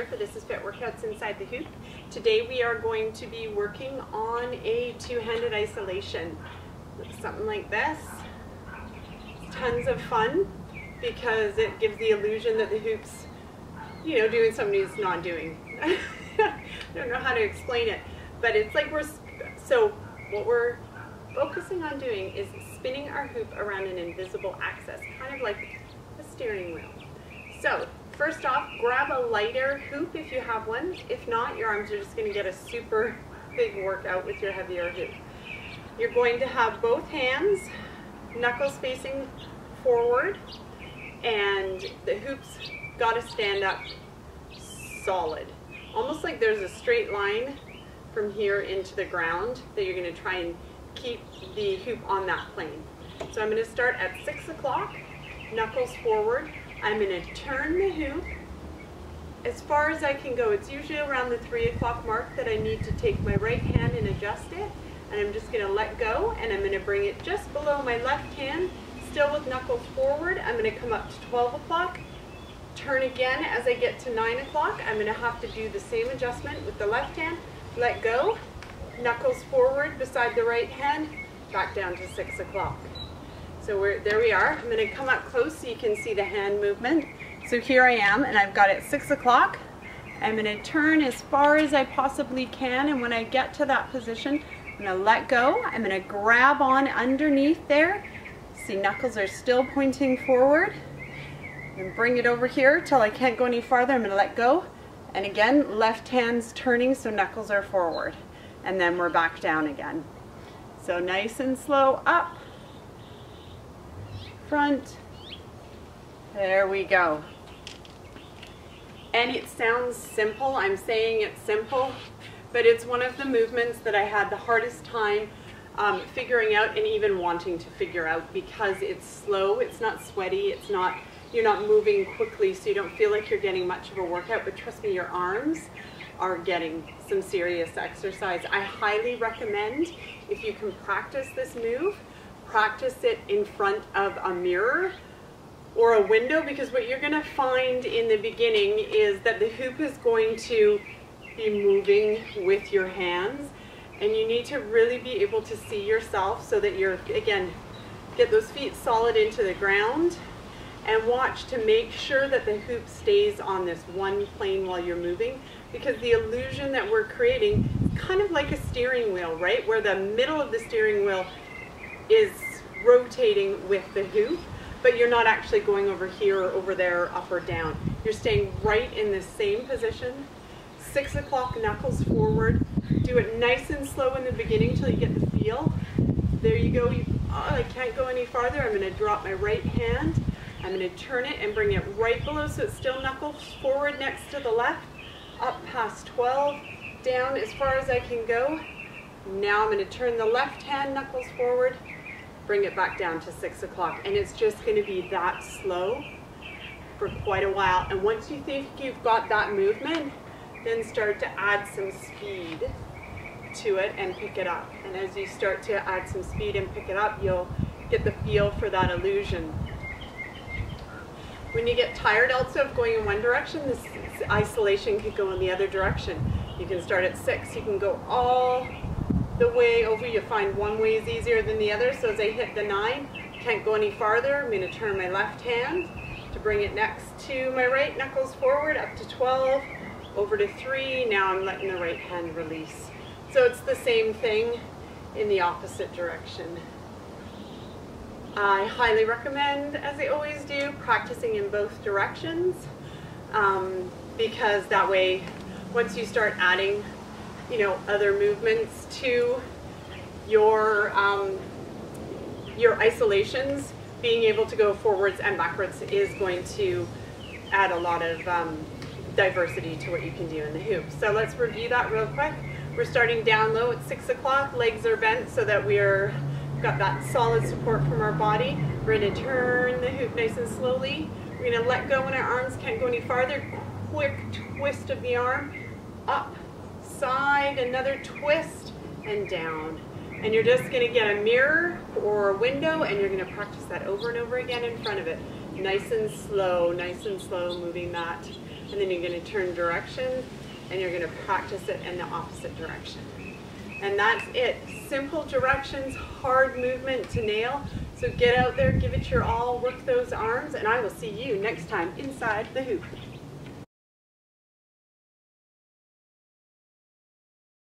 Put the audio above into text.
here for This is Fit Workouts Inside the Hoop. Today we are going to be working on a two-handed isolation. Looks something like this. Tons of fun because it gives the illusion that the hoop's, you know, doing something it's not doing. I don't know how to explain it, but it's like what we're focusing on doing is spinning our hoop around an invisible axis, kind of like a steering wheel. So first off, grab a lighter hoop if you have one. If not, your arms are just going to get a super big workout with your heavier hoop. You're going to have both hands, knuckles facing forward, and the hoop's got to stand up solid. Almost like there's a straight line from here into the ground that you're going to try and keep the hoop on that plane. So I'm going to start at 6 o'clock, knuckles forward. I'm going to turn the hoop as far as I can go. It's usually around the 3 o'clock mark that I need to take my right hand and adjust it. And I'm just going to let go, and I'm going to bring it just below my left hand, still with knuckles forward. I'm going to come up to 12 o'clock, turn again as I get to 9 o'clock. I'm going to have to do the same adjustment with the left hand, let go, knuckles forward beside the right hand, back down to 6 o'clock. So there we are. I'm going to come up close so you can see the hand movement. So here I am, and I've got it 6 o'clock. I'm going to turn as far as I possibly can, and when I get to that position, I'm going to let go. I'm going to grab on underneath there. See, knuckles are still pointing forward. And bring it over here till I can't go any farther. I'm going to let go. And again, left hand's turning so knuckles are forward. And then we're back down again. So nice and slow up. Front. There we go. And it sounds simple. I'm saying it's simple, but it's one of the movements that I had the hardest time figuring out and even wanting to figure out because it's slow, it's not sweaty, you're not moving quickly, so you don't feel like you're getting much of a workout, but trust me, your arms are getting some serious exercise. I highly recommend, if you can practice this move, practice it in front of a mirror or a window, because what you're going to find in the beginning is that the hoop is going to be moving with your hands, and you need to really be able to see yourself so that you're, again, get those feet solid into the ground and watch to make sure that the hoop stays on this one plane while you're moving, because the illusion that we're creating is kind of like a steering wheel, right? Where the middle of the steering wheel is rotating with the hoop, but you're not actually going over here or over there, up or down. You're staying right in the same position. 6 o'clock, knuckles forward. Do it nice and slow in the beginning till you get the feel. There you go. I can't go any farther. I'm going to drop my right hand. I'm going to turn it and bring it right below so it's still knuckles forward next to the left. Up past 12, down as far as I can go. Now I'm going to turn the left hand, knuckles forward, bring it back down to 6 o'clock. And it's just going to be that slow for quite a while. And once you think you've got that movement, then start to add some speed to it and pick it up. And as you start to add some speed and pick it up, you'll get the feel for that illusion. When you get tired also of going in one direction, this isolation could go in the other direction. You can start at 6, you can go all the way over. You find one way is easier than the other, so as I hit the 9, can't go any farther, I'm going to turn my left hand to bring it next to my right, knuckles forward, up to 12, over to 3, now I'm letting the right hand release. So it's the same thing in the opposite direction. I highly recommend, as I always do, practicing in both directions, because that way, once you start adding, you know, other movements to your isolations, being able to go forwards and backwards is going to add a lot of diversity to what you can do in the hoop. So let's review that real quick. We're starting down low at 6 o'clock, legs are bent so that we've got that solid support from our body. We're going to turn the hoop nice and slowly. We're going to let go when our arms can't go any farther. Quick twist of the arm, up, side, another twist, and down. And you're just going to get a mirror or a window, and you're going to practice that over and over again in front of it. Nice and slow, moving that and then you're going to turn directions, and you're going to practice it in the opposite direction. And that's it. Simple directions, hard movement to nail. So get out there, give it your all, work those arms, and I will see you next time inside the hoop.